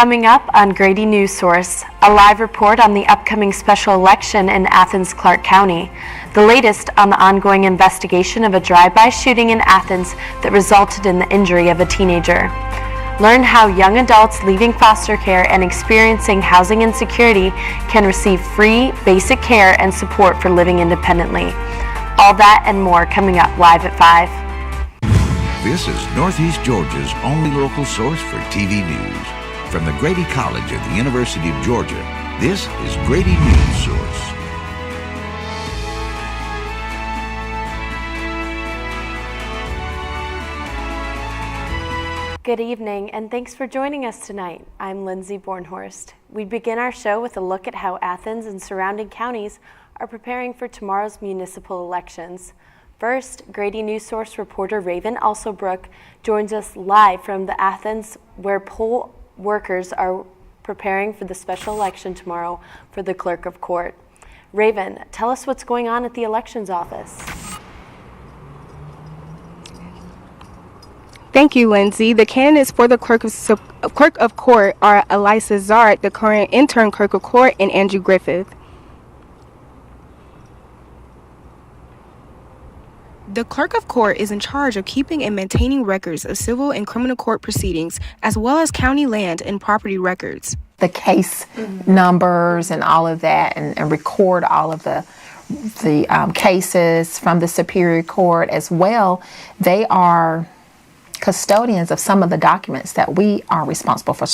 Coming up on Grady Newsource, a live report on the upcoming special election in Athens, Clark County. The latest on the ongoing investigation of a drive-by shooting in Athens that resulted in the injury of a teenager. Learn how young adults leaving foster care and experiencing housing insecurity can receive free basic care and support for living independently. All that and more coming up live at 5. This is Northeast Georgia's only local source for TV news. From the Grady College of the University of Georgia, this is Grady Newsource. Good evening, and thanks for joining us tonight. I'm Lindsay Bornhorst. We begin our show with a look at how Athens and surrounding counties are preparing for tomorrow's municipal elections. First, Grady Newsource reporter Raven Alsobrook joins us live from the Athens, where poll workers are preparing for the special election tomorrow for the clerk of court. Raven, tell us what's going on at the elections office. Thank you, Lindsay. The candidates for the clerk of court are Elisa Zart, the current intern clerk of court, and Andrew Griffith. The clerk of court is in charge of keeping and maintaining records of civil and criminal court proceedings, as well as county land and property records. The case numbers and all of that, and record all of the cases from the Superior Court as well. They are custodians of some of the documents that we are responsible for.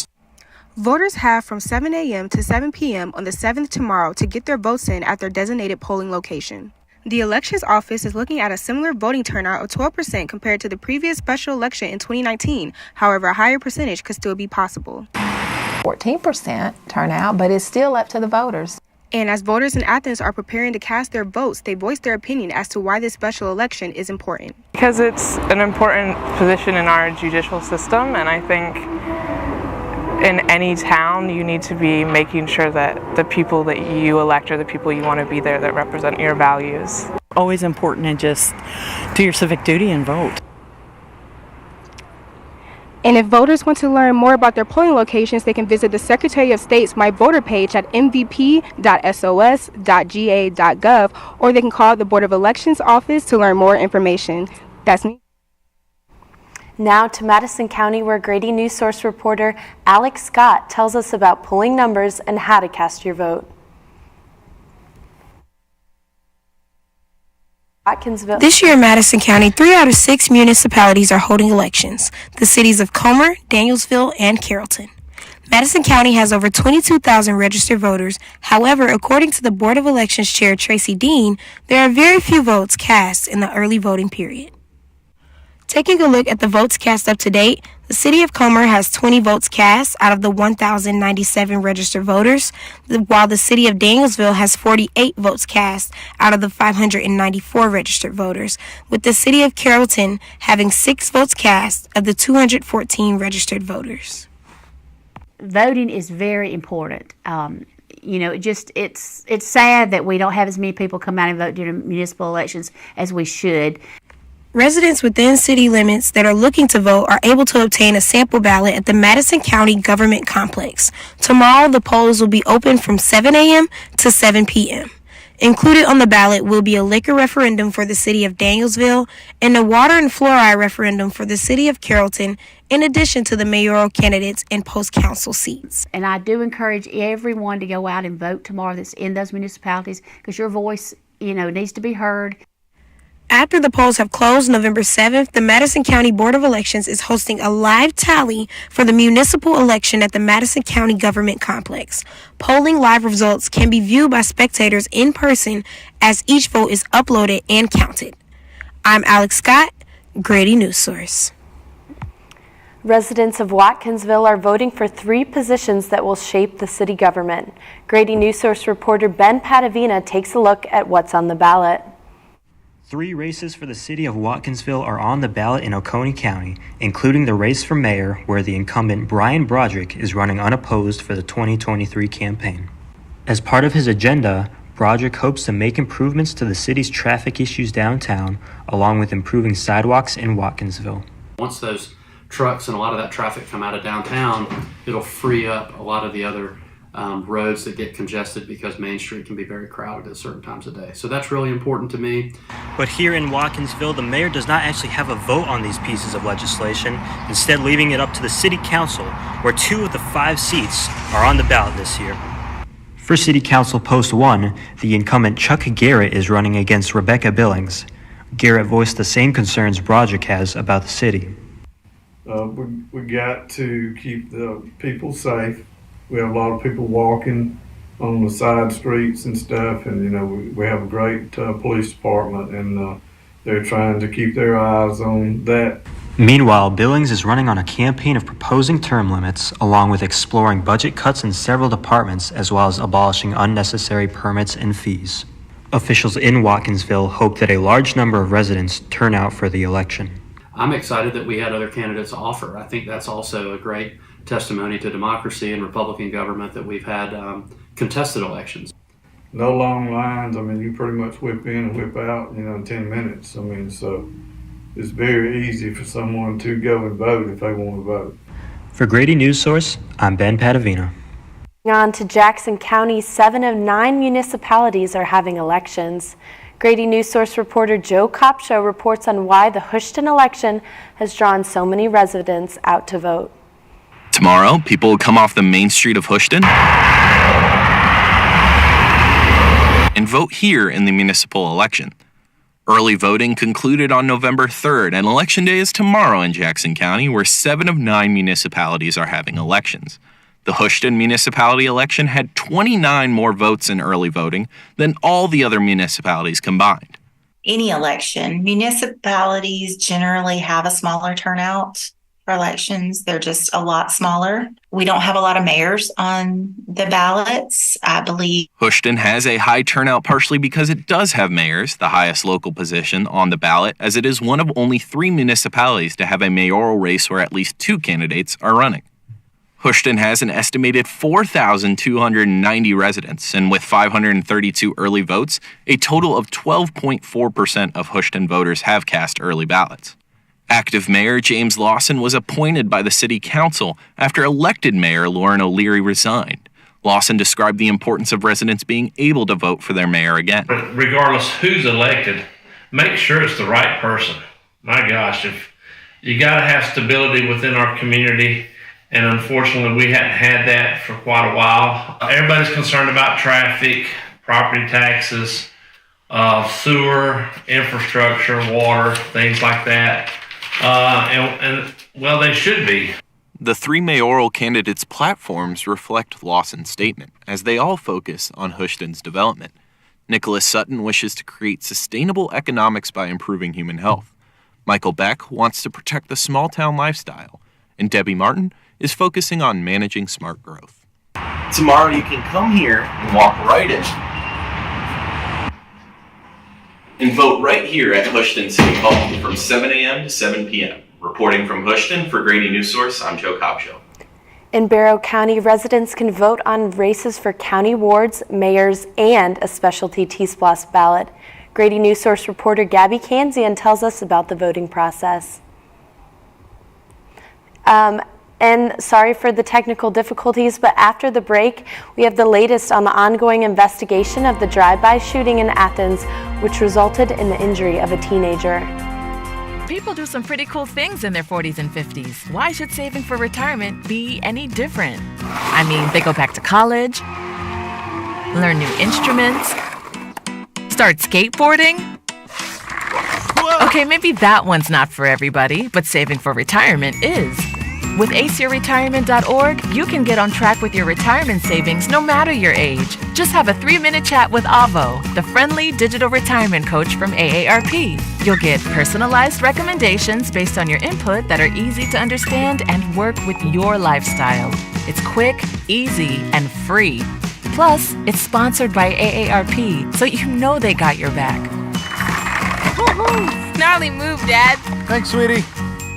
Voters have from 7 a.m. to 7 p.m. on the 7th tomorrow to get their votes in at their designated polling location. The elections office is looking at a similar voting turnout of 12% compared to the previous special election in 2019. However, a higher percentage could still be possible. 14% turnout, but it's still up to the voters. And as voters in Athens are preparing to cast their votes, they voice their opinion as to why this special election is important. Because it's an important position in our judicial system, and I think in any town you need to be making sure that the people that you elect are the people you want to be there that represent your values. Always important to just do your civic duty and vote. And if voters want to learn more about their polling locations, they can visit the Secretary of State's My Voter page at mvp.sos.ga.gov, or they can call the Board of Elections office to learn more information. That's me. Now to Madison County, where Grady Newsource reporter Alex Scott tells us about polling numbers and how to cast your vote. This year in Madison County, 3 out of 6 municipalities are holding elections. The cities of Comer, Danielsville, and Carrollton. Madison County has over 22,000 registered voters. However, according to the Board of Elections Chair Tracy Dean, there are very few votes cast in the early voting period. Taking a look at the votes cast up to date, the city of Comer has 20 votes cast out of the 1,097 registered voters, while the city of Danielsville has 48 votes cast out of the 594 registered voters, with the city of Carrollton having 6 votes cast of the 214 registered voters. Voting is very important. It's sad that we don't have as many people come out and vote during municipal elections as we should. Residents within city limits that are looking to vote are able to obtain a sample ballot at the Madison County Government Complex. Tomorrow, the polls will be open from 7 a.m. to 7 p.m. Included on the ballot will be a liquor referendum for the city of Danielsville and a water and fluoride referendum for the city of Carrollton, in addition to the mayoral candidates and post-council seats. And I do encourage everyone to go out and vote tomorrow that's in those municipalities, because your voice, needs to be heard. After the polls have closed November 7th, the Madison County Board of Elections is hosting a live tally for the municipal election at the Madison County Government Complex. Polling live results can be viewed by spectators in person as each vote is uploaded and counted. I'm Alex Scott, Grady Newsource. Residents of Watkinsville are voting for 3 positions that will shape the city government. Grady Newsource reporter Ben Padavina takes a look at what's on the ballot. 3 races for the city of Watkinsville are on the ballot in Oconee County, including the race for mayor, where the incumbent Brian Broderick is running unopposed for the 2023 campaign. As part of his agenda, Broderick hopes to make improvements to the city's traffic issues downtown, along with improving sidewalks in Watkinsville. Once those trucks and a lot of that traffic come out of downtown, it'll free up a lot of the other roads that get congested because Main Street can be very crowded at certain times of day. So that's really important to me. But here in Watkinsville, the mayor does not actually have a vote on these pieces of legislation, instead leaving it up to the city council, where 2 of the 5 seats are on the ballot this year. For City Council Post 1, the incumbent Chuck Garrett is running against Rebecca Billings. Garrett voiced the same concerns Broderick has about the city. We got to keep the people safe. We have a lot of people walking on the side streets and stuff, and we have a great police department, and they're trying to keep their eyes on that. Meanwhile, Billings is running on a campaign of proposing term limits, along with exploring budget cuts in several departments, as well as abolishing unnecessary permits and fees. Officials in Watkinsville hope that a large number of residents turn out for the election. I'm excited that we had other candidates offer. I think that's also a great testimony to democracy and Republican government that we've had contested elections. No long lines. You pretty much whip in and whip out, in 10 minutes. So it's very easy for someone to go and vote if they want to vote. For Grady Newsource, I'm Ben Padavina. On to Jackson County, 7 of 9 municipalities are having elections. Grady Newsource reporter Joe Copshow reports on why the Houston election has drawn so many residents out to vote. Tomorrow, people will come off the main street of Houston and vote here in the municipal election. Early voting concluded on November 3rd, and Election Day is tomorrow in Jackson County, where 7 of 9 municipalities are having elections. The Houston municipality election had 29 more votes in early voting than all the other municipalities combined. Any election, municipalities generally have a smaller turnout for elections. They're just a lot smaller. We don't have a lot of mayors on the ballots, I believe. Houston has a high turnout partially because it does have mayors, the highest local position, on the ballot, as it is one of only 3 municipalities to have a mayoral race where at least 2 candidates are running. Houston has an estimated 4,290 residents, and with 532 early votes, a total of 12.4% of Houston voters have cast early ballots. Active Mayor James Lawson was appointed by the City Council after elected Mayor Lauren O'Leary resigned. Lawson described the importance of residents being able to vote for their mayor again. Regardless who's elected, make sure it's the right person. My gosh, if you got to have stability within our community, and unfortunately we hadn't had that for quite a while. Everybody's concerned about traffic, property taxes, sewer, infrastructure, water, things like that. And they should be. The 3 mayoral candidates' platforms reflect Lawson's statement, as they all focus on Houston's development. Nicholas Sutton wishes to create sustainable economics by improving human health. Michael Beck wants to protect the small-town lifestyle. And Debbie Martin is focusing on managing smart growth. Tomorrow you can come here and walk right in and vote right here at Houston City Hall from 7 a.m. to 7 p.m. Reporting from Houston for Grady Newsource, I'm Joe Copshow. In Barrow County, residents can vote on races for county wards, mayors, and a specialty T-Splosh ballot. Grady Newsource reporter Gabby Kanzian tells us about the voting process. And sorry for the technical difficulties, but after the break, we have the latest on the ongoing investigation of the drive-by shooting in Athens, which resulted in the injury of a teenager. People do some pretty cool things in their 40s and 50s. Why should saving for retirement be any different? I mean, they go back to college, learn new instruments, start skateboarding. Okay, maybe that one's not for everybody, but saving for retirement is. With aceyourretirement.org, you can get on track with your retirement savings no matter your age. Just have a 3-minute chat with Avo, the friendly digital retirement coach from AARP. You'll get personalized recommendations based on your input that are easy to understand and work with your lifestyle. It's quick, easy, and free. Plus, it's sponsored by AARP, so you know they got your back. Woohoo! Gnarly move, Dad. Thanks, sweetie.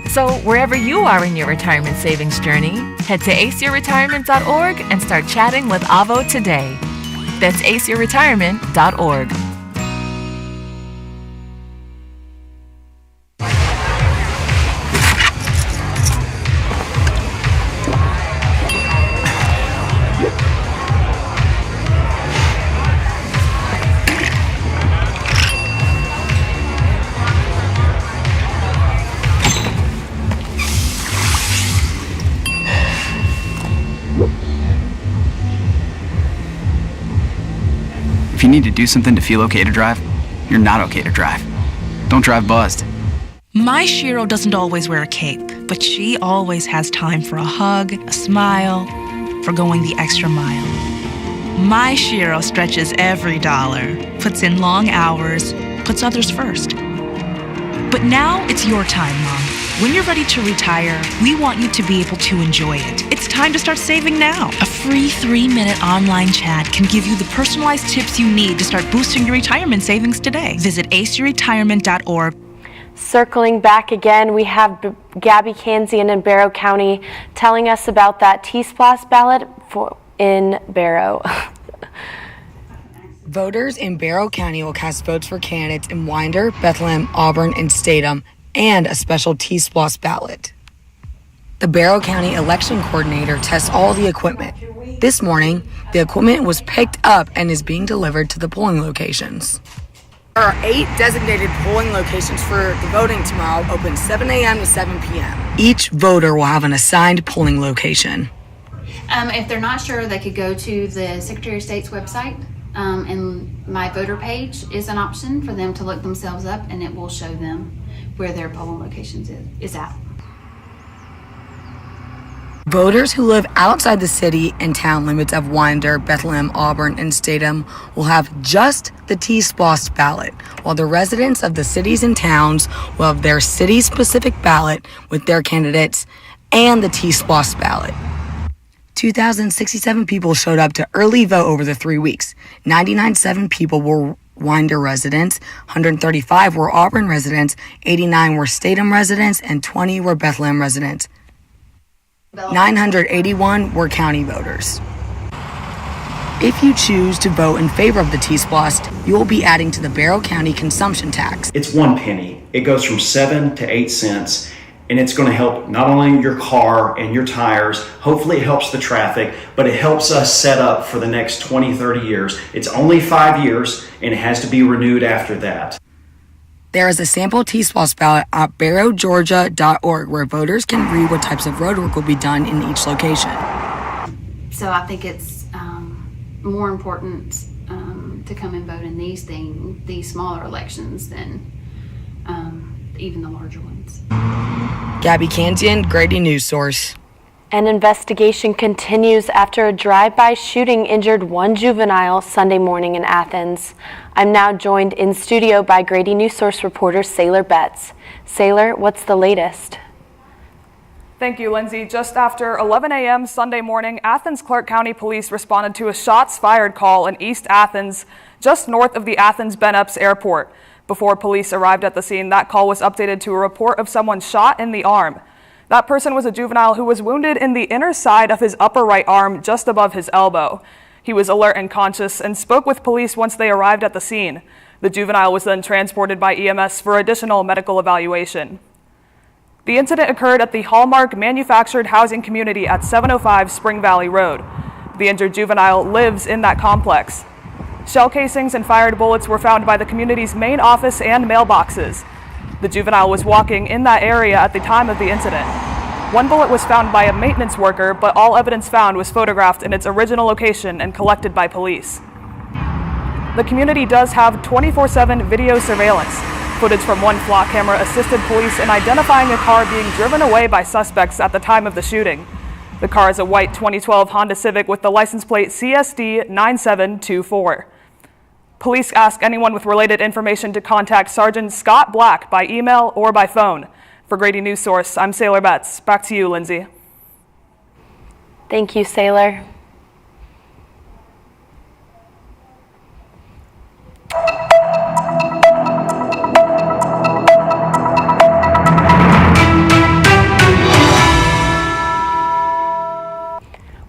So wherever you are in your retirement savings journey, head to aceyourretirement.org and start chatting with Avo today. That's aceyourretirement.org. If you need to do something to feel okay to drive, you're not okay to drive. Don't drive buzzed. My Shiro doesn't always wear a cape, but she always has time for a hug, a smile, for going the extra mile. My Shiro stretches every dollar, puts in long hours, puts others first. But now it's your time, Mom. When you're ready to retire, we want you to be able to enjoy it. It's time to start saving now. A free 3-minute online chat can give you the personalized tips you need to start boosting your retirement savings today. Visit aceyourretirement.org. Circling back again, we have Gabby Kanzian in Barrow County telling us about that T-SPLOST ballot in Barrow. Voters in Barrow County will cast votes for candidates in Winder, Bethlehem, Auburn, and Statham, and a special T-SPLOST ballot. The Barrow County election coordinator tests all the equipment. This morning, the equipment was picked up and is being delivered to the polling locations. There are 8 designated polling locations for the voting tomorrow, open 7 a.m. to 7 p.m. Each voter will have an assigned polling location. If they're not sure, they could go to the Secretary of State's website, and my voter page is an option for them to look themselves up, and it will show them where their polling locations is at. Voters who live outside the city and town limits of Winder, Bethlehem, Auburn, and Statham will have just the T-SPLOST ballot, while the residents of the cities and towns will have their city-specific ballot with their candidates and the T-SPLOST ballot. 2,067 people showed up to early vote over the 3 weeks. 99.7 people were Winder residents, 135 were Auburn residents, 89 were Statham residents, and 20 were Bethlehem residents. 981 were county voters. If you choose to vote in favor of the T-SPLOST, you will be adding to the Barrow County consumption tax. It's 1 penny. It goes from 7 to 8 cents, and it's going to help not only your car and your tires, hopefully it helps the traffic, but it helps us set up for the next 20, 30 years. It's only 5 years, and it has to be renewed after that. There is a sample T-SPLOST ballot at barrowgeorgia.org where voters can read what types of road work will be done in each location. So I think it's more important to come and vote in these smaller elections than even the larger ones. Gabby Kanzian, Grady Newsource. An investigation continues after a drive-by shooting injured 1 juvenile Sunday morning in Athens. I'm now joined in studio by Grady Newsource reporter Saylor Betts. Saylor, what's the latest? Thank you, Lindsay. Just after 11 a.m. Sunday morning, Athens Clark County Police responded to a shots fired call in East Athens, just north of the Athens Ben Epps Airport. Before police arrived at the scene, that call was updated to a report of someone shot in the arm. That person was a juvenile who was wounded in the inner side of his upper right arm, just above his elbow. He was alert and conscious and spoke with police once they arrived at the scene. The juvenile was then transported by EMS for additional medical evaluation. The incident occurred at the Hallmark Manufactured Housing Community at 705 Spring Valley Road. The injured juvenile lives in that complex. Shell casings and fired bullets were found by the community's main office and mailboxes. The juvenile was walking in that area at the time of the incident. 1 bullet was found by a maintenance worker, but all evidence found was photographed in its original location and collected by police. The community does have 24/7 video surveillance. Footage from 1 flock camera assisted police in identifying a car being driven away by suspects at the time of the shooting. The car is a white 2012 Honda Civic with the license plate CSD 9724. Police ask anyone with related information to contact Sergeant Scott Black by email or by phone. For Grady Newsource, I'm Saylor Betts. Back to you, Lindsay. Thank you, Saylor.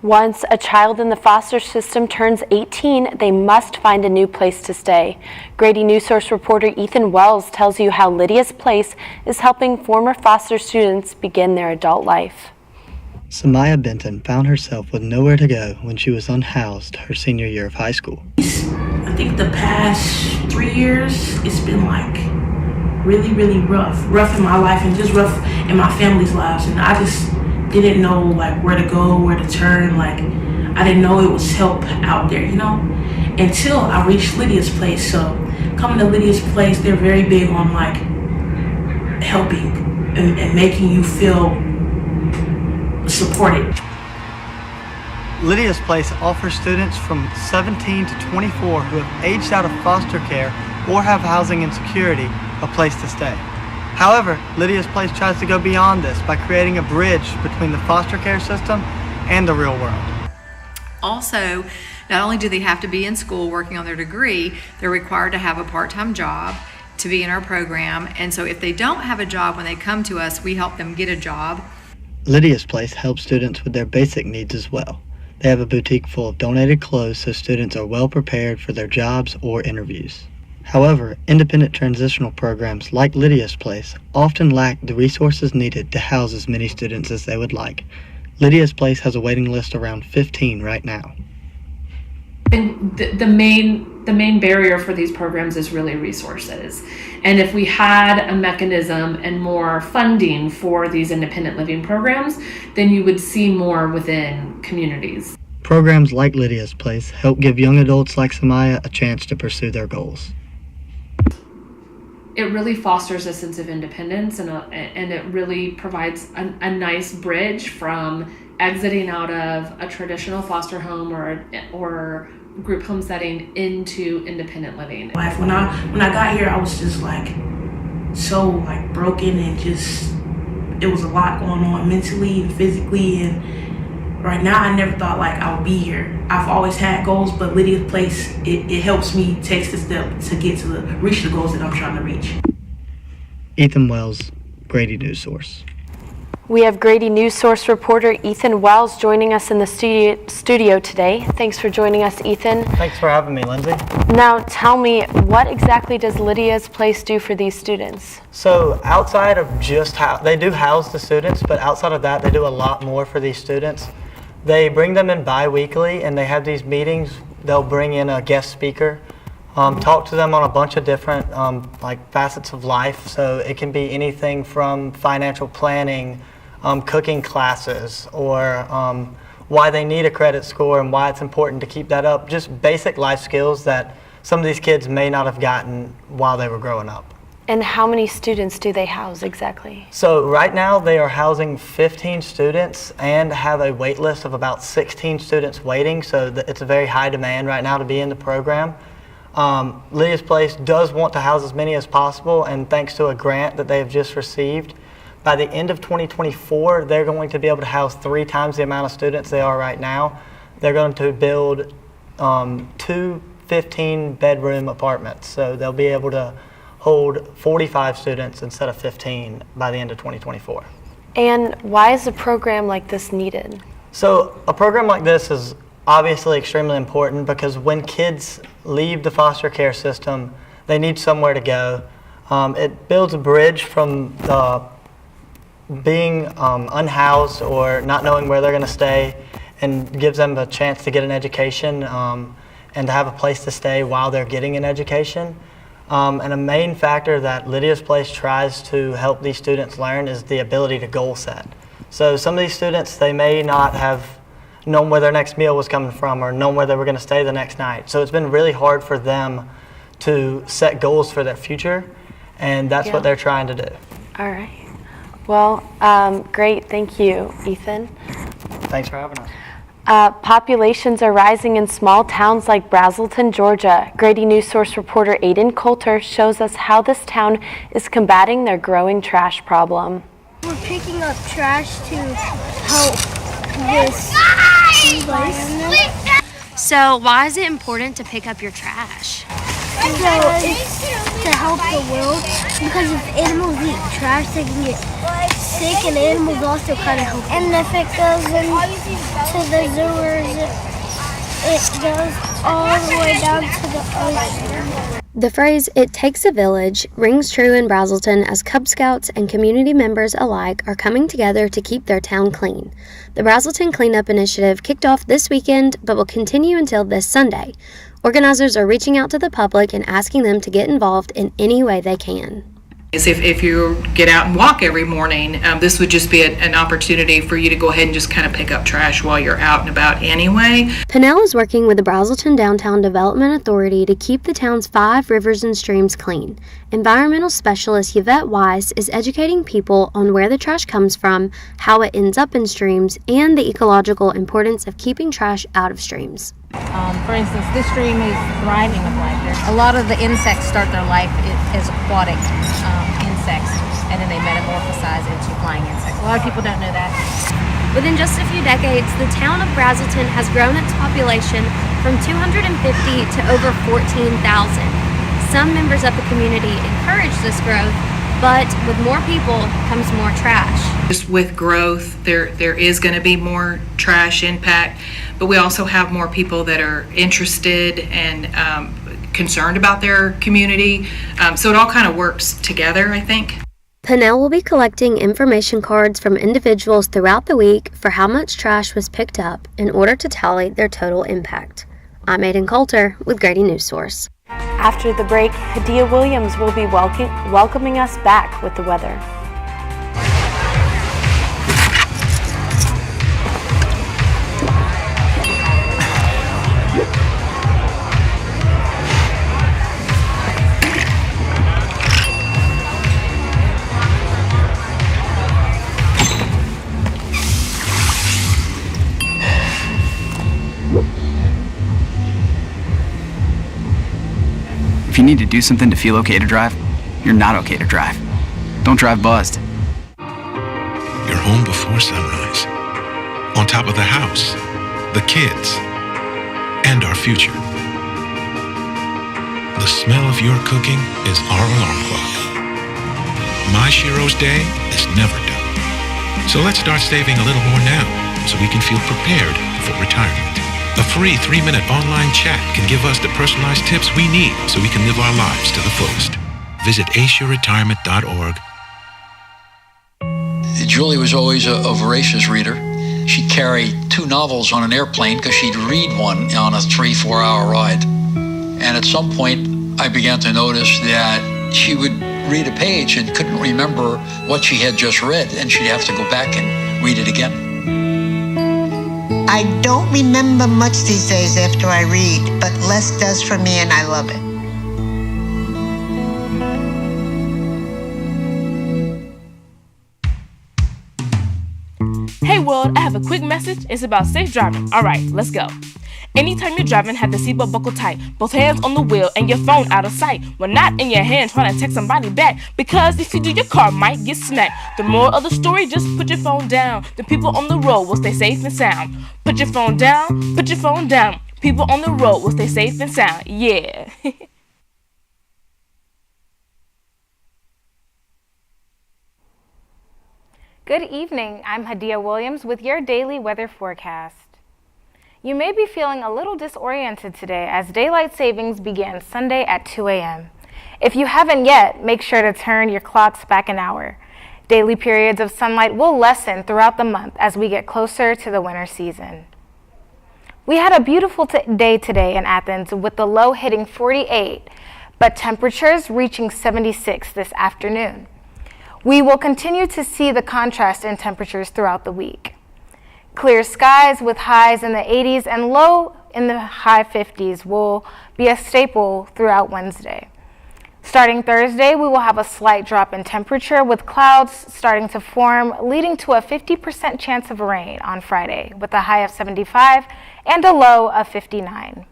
Once a child in the foster system turns 18, they must find a new place to stay. Grady Newsource reporter Ethan Wells tells you how Lydia's Place is helping former foster students begin their adult life. Samaya Benton found herself with nowhere to go when she was unhoused her senior year of high school. I think the past 3 years, it's been like really rough in my life and just rough in my family's lives. And I just didn't know like where to go, where to turn. Like I didn't know it was help out there, you know? until I reached Lydia's place. So coming to Lydia's place, they're very big on like helping and making you feel supported. Lydia's Place offers students from 17 to 24 who have aged out of foster care or have housing insecurity a place to stay. However, Lydia's Place tries to go beyond this by creating a bridge between the foster care system and the real world. Also, not only do they have to be in school working on their degree, they're required to have a part-time job to be in our program. And so if they don't have a job when they come to us, we help them get a job. Lydia's Place helps students with their basic needs as well. They have a boutique full of donated clothes so students are well prepared for their jobs or interviews. However, independent transitional programs like Lydia's Place often lack the resources needed to house as many students as they would like. Lydia's Place has a waiting list around 15 right now. And the main barrier for these programs is really resources. And if we had a mechanism and more funding for these independent living programs, then you would see more within communities. Programs like Lydia's Place help give young adults like Samaya a chance to pursue their goals. It really fosters a sense of independence, and it really provides a nice bridge from exiting out of a traditional foster home or group home setting into independent living. When I got here, I was just like so like broken and just it was a lot going on mentally and physically, and right now I never thought like I would be here. I've always had goals, but Lydia's Place it helps me take the step to get to reach the goals that I'm trying to reach. Ethan Wells, Grady Newsource. We have Grady Newsource reporter Ethan Wells joining us in the studio today. Thanks for joining us, Ethan. Thanks for having me, Lindsay. Now tell me, what exactly does Lydia's Place do for these students? So outside of just they do house the students, but outside of that, they do a lot more for these students. They bring them in bi-weekly and they have these meetings. They'll bring in a guest speaker, talk to them on a bunch of different like facets of life. So it can be anything from financial planning, cooking classes, or why they need a credit score and why it's important to keep that up. Just basic life skills that some of these kids may not have gotten while they were growing up. And how many students do they house exactly? So right now they are housing 15 students and have a wait list of about 16 students waiting. So it's a very high demand right now to be in the program. Lydia's Place does want to house as many as possible, and thanks to a grant that they have just received, by the end of 2024, they're going to be able to house 3 times the amount of students they are right now. They're going to build 2 15-bedroom apartments, so they'll be able to hold 45 students instead of 15 by the end of 2024. And why is a program like this needed? So a program like this is obviously extremely important because when kids leave the foster care system, they need somewhere to go. It builds a bridge from being unhoused or not knowing where they're going to stay, and gives them a chance to get an education and to have a place to stay while they're getting an education. And a main factor that Lydia's Place tries to help these students learn is the ability to goal set. So some of these students, they may not have known where their next meal was coming from or known where they were going to stay the next night. So it's been really hard for them to set goals for their future, and that's what they're trying to do. All right. Well, great. Thank you, Ethan. Thanks for having us. Populations are rising in small towns like Brazelton, Georgia. Grady Newsource reporter Aiden Coulter shows us how this town is combating their growing trash problem. We're picking up trash to help this environment. So why is it important to pick up your trash? So it's to help the world, because if animals eat trash, they can get sick, and animals also kind of help. And if it goes into the sewers, it goes all the way down to the ocean. The phrase, "it takes a village," rings true in Brazelton as Cub Scouts and community members alike are coming together to keep their town clean. The Brazelton Cleanup Initiative kicked off this weekend but will continue until this Sunday. Organizers are reaching out to the public and asking them to get involved in any way they can. If you get out and walk every morning, this would just be an opportunity for you to go ahead and just kind of pick up trash while you're out and about anyway. Pinnell is working with the Brazelton Downtown Development Authority to keep the town's 5 rivers and streams clean. Environmental specialist Yvette Weiss is educating people on where the trash comes from, how it ends up in streams, and the ecological importance of keeping trash out of streams. For instance, this stream is thriving with life. A lot of the insects start their life as aquatic insects, and then they metamorphosize into flying insects. A lot of people don't know that. Within just a few decades, the town of Brazelton has grown its population from 250 to over 14,000. Some members of the community encourage this growth, but with more people comes more trash. Just with growth, there is going to be more trash impact, but we also have more people that are interested and concerned about their community. So it all kind of works together, I think. Pinnell will be collecting information cards from individuals throughout the week for how much trash was picked up in order to tally their total impact. I'm Aiden Coulter with Grady Newsource. After the break, Hadia Williams will be welcoming us back with the weather. If you need to do something to feel okay to drive, you're not okay to drive. Don't drive buzzed. You're home before sunrise. On top of the house, the kids, and our future. The smell of your cooking is our alarm clock. My Shiro's day is never done. So let's start saving a little more now so we can feel prepared for retirement. A free 3-minute online chat can give us the personalized tips we need so we can live our lives to the fullest. Visit aceyourretirement.org. Julie was always a voracious reader. She'd carry 2 novels on an airplane because she'd read one on a 3-4 hour ride. And at some point, I began to notice that she would read a page and couldn't remember what she had just read, and she'd have to go back and read it again. I don't remember much these days after I read, but less does for me, and I love it. Hey world, I have a quick message. It's about safe driving. Alright, let's go. Anytime you're driving, have the seatbelt buckled tight. Both hands on the wheel and your phone out of sight. When not in your hand, trying to text somebody back. Because if you do, your car might get smacked. The moral of the story, just put your phone down. The people on the road will stay safe and sound. Put your phone down, put your phone down. People on the road will stay safe and sound. Yeah. Good evening. I'm Hadia Williams with your daily weather forecast. You may be feeling a little disoriented today as daylight savings begins Sunday at 2 a.m. If you haven't yet, make sure to turn your clocks back an hour. Daily periods of sunlight will lessen throughout the month as we get closer to the winter season. We had a beautiful day today in Athens with the low hitting 48, but temperatures reaching 76 this afternoon. We will continue to see the contrast in temperatures throughout the week. Clear skies with highs in the 80s and low in the high 50s will be a staple throughout Wednesday. Starting Thursday, we will have a slight drop in temperature with clouds starting to form, leading to a 50% chance of rain on Friday with a high of 75 and a low of 59.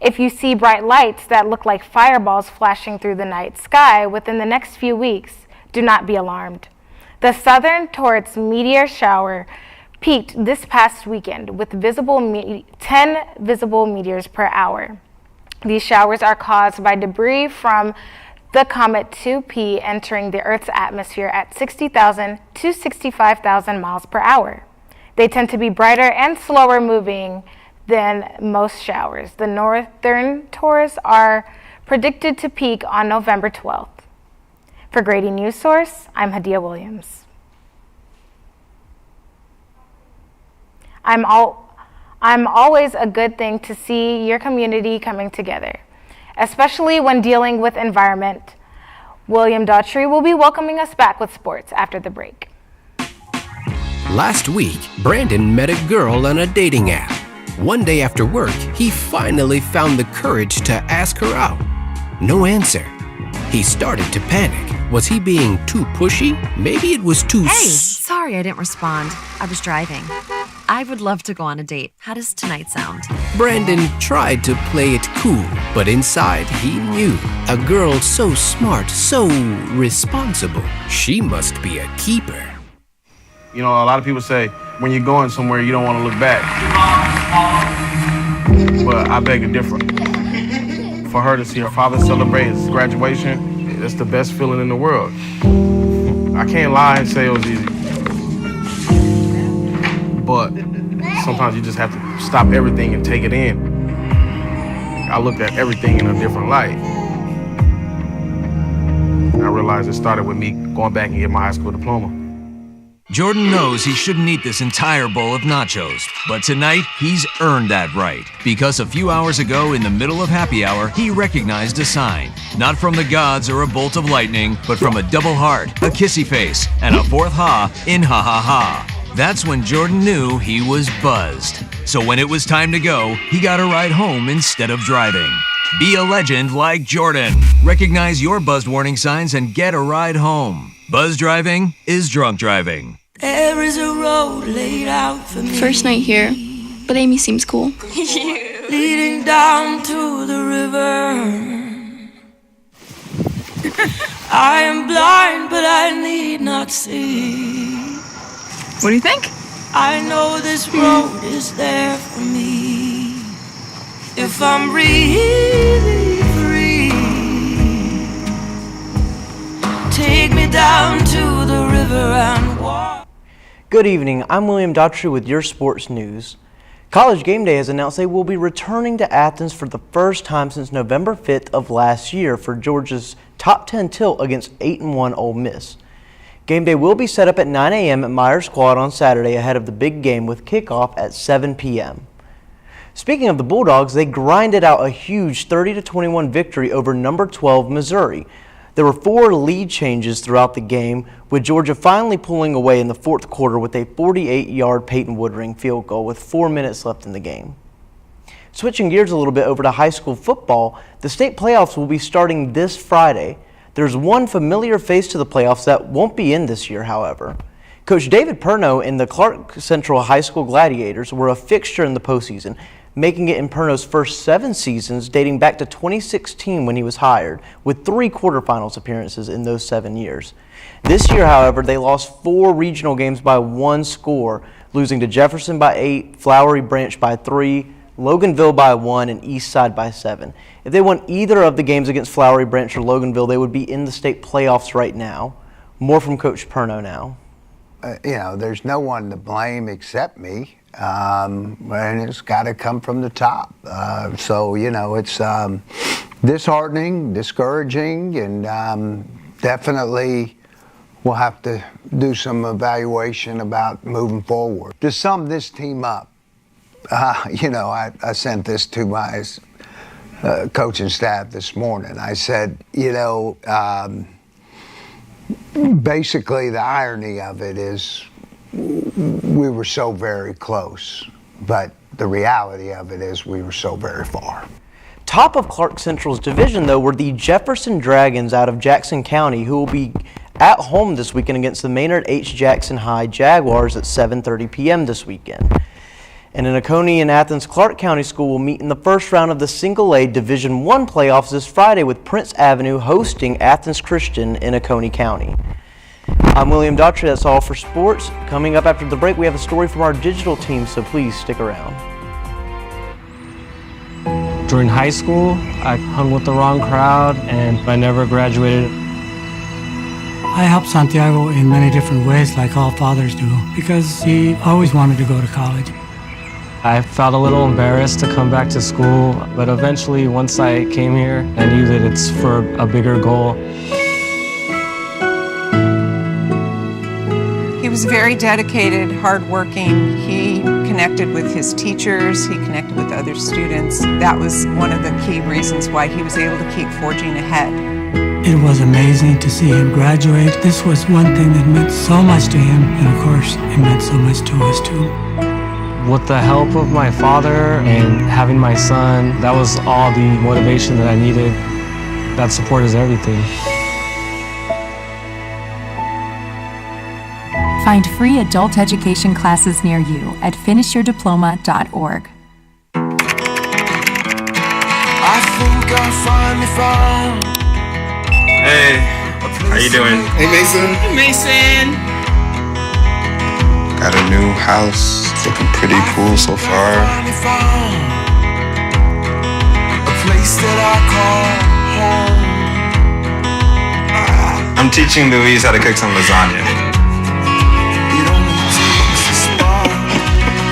If you see bright lights that look like fireballs flashing through the night sky within the next few weeks, do not be alarmed. The southern Taurus meteor shower peaked this past weekend with 10 visible meteors per hour. These showers are caused by debris from the comet 2P entering the Earth's atmosphere at 60,000 to 65,000 miles per hour. They tend to be brighter and slower moving than most showers. The northern Taurus are predicted to peak on November 12th. For Grady Newsource, I'm Hadia Williams. I'm always a good thing to see your community coming together, especially when dealing with environment. William Daughtry will be welcoming us back with sports after the break. Last week, Brandon met a girl on a dating app. One day after work, he finally found the courage to ask her out. No answer. He started to panic. Was he being too pushy? Maybe it was too... Hey, sorry I didn't respond. I was driving. I would love to go on a date. How does tonight sound? Brandon tried to play it cool, but inside he knew. A girl so smart, so responsible. She must be a keeper. You know, a lot of people say, when you're going somewhere, you don't want to look back. But I beg to differ. For her to see her father celebrate his graduation, it's the best feeling in the world. I can't lie and say it was easy. But sometimes you just have to stop everything and take it in. I looked at everything in a different light. And I realized it started with me going back and getting my high school diploma. Jordan knows he shouldn't eat this entire bowl of nachos, but tonight he's earned that right. Because a few hours ago in the middle of happy hour, he recognized a sign. Not from the gods or a bolt of lightning, but from a double heart, a kissy face, and a fourth ha in ha ha ha. That's when Jordan knew he was buzzed. So when it was time to go, he got a ride home instead of driving. Be a legend like Jordan. Recognize your buzzed warning signs and get a ride home. Buzz driving is drunk driving. There is a road laid out for me. First night here, but Amy seems cool. Leading down to the river. I am blind, but I need not see. What do you think? I know this road is there for me. If I'm really free, take me down to the river and walk. Good evening, I'm William Daughtry with your sports news. College Game Day has announced they will be returning to Athens for the first time since November 5th of last year for Georgia's top 10 tilt against 8-1 Ole Miss. Game Day will be set up at 9 a.m. at Myers Quad on Saturday ahead of the big game with kickoff at 7 p.m. Speaking of the Bulldogs, they grinded out a huge 30-21 victory over number 12 Missouri. There were 4 lead changes throughout the game, with Georgia finally pulling away in the fourth quarter with a 48-yard Peyton Woodring field goal with 4 minutes left in the game. Switching gears a little bit over to high school football, the state playoffs will be starting this Friday. There's one familiar face to the playoffs that won't be in this year, however. Coach David Perno and the Clark Central High School Gladiators were a fixture in the postseason, making it in Perno's first 7 seasons dating back to 2016 when he was hired, with 3 quarterfinals appearances in those 7 years. This year, however, they lost 4 regional games by 1 score, losing to Jefferson by 8, Flowery Branch by 3, Loganville by 1, and Eastside by 7. If they won either of the games against Flowery Branch or Loganville, they would be in the state playoffs right now. More from Coach Perno now. There's no one to blame except me. And it's got to come from the top. It's disheartening, discouraging, and definitely we'll have to do some evaluation about moving forward. To sum this team up, I sent this to my coaching staff this morning. I said, basically the irony of it is we were so very close, but the reality of it is we were so very far. Top of Clark Central's division, though, were the Jefferson Dragons out of Jackson County, who will be at home this weekend against the Maynard H. Jackson High Jaguars at 7:30 p.m. this weekend. And in Oconee and Athens, Clark County School will meet in the first round of the Single A Division I playoffs this Friday, with Prince Avenue hosting Athens Christian in Oconee County. I'm William Daughtry. That's all for sports. Coming up after the break, we have a story from our digital team, so please stick around. During high school, I hung with the wrong crowd and I never graduated. I helped Santiago in many different ways, like all fathers do, because he always wanted to go to college. I felt a little embarrassed to come back to school, but eventually, once I came here, I knew that it's for a bigger goal. He was very dedicated, hardworking. He connected with his teachers. He connected with other students. That was one of the key reasons why he was able to keep forging ahead. It was amazing to see him graduate. This was one thing that meant so much to him, and of course, it meant so much to us too. With the help of my father and having my son, that was all the motivation that I needed. That support is everything. Find free adult education classes near you at finishyourdiploma.org. I think I finally found. Hey, how you doing? Hey, Mason. Hey, Mason. Got a new house. It's looking pretty cool so far. A place that I call home. I'm teaching Louise how to cook some lasagna. It only takes a spark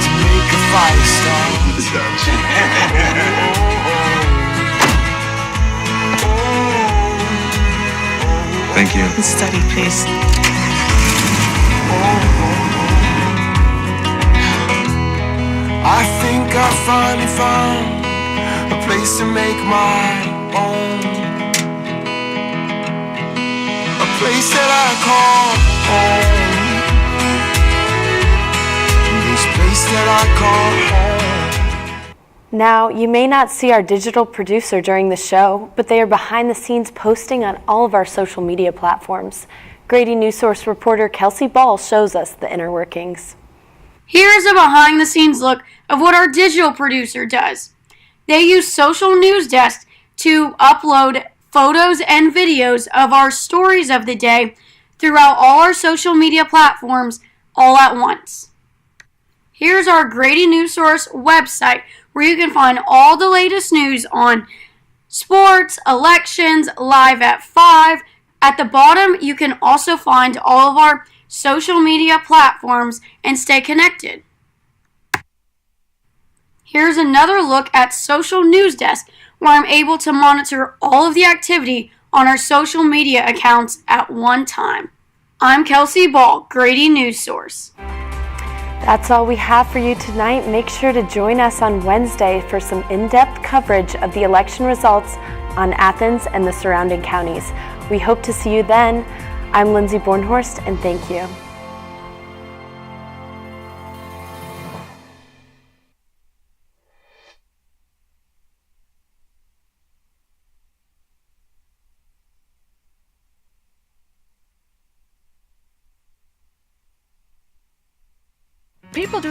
to make a fire start. Thank you. Study, please. I think I finally found a place to make my own. A place that I call home. This place that I call home. Now, you may not see our digital producer during the show, but they are behind the scenes posting on all of our social media platforms. Grady Newsource reporter Kelsey Ball shows us the inner workings. Here's a behind-the-scenes look of what our digital producer does. They use Social News Desk to upload photos and videos of our stories of the day throughout all our social media platforms all at once. Here's our Grady Newsource website where you can find all the latest news on sports, elections, live at 5. At the bottom, you can also find all of our social media platforms and stay connected. Here's another look at Social News Desk, where I'm able to monitor all of the activity on our social media accounts at one time. I'm Kelsey Ball, Grady Newsource. That's all we have for you tonight. Make sure to join us on Wednesday for some in-depth coverage of the election results on Athens and the surrounding counties. We hope to see you then. I'm Lindsay Bornhorst, and thank you. People do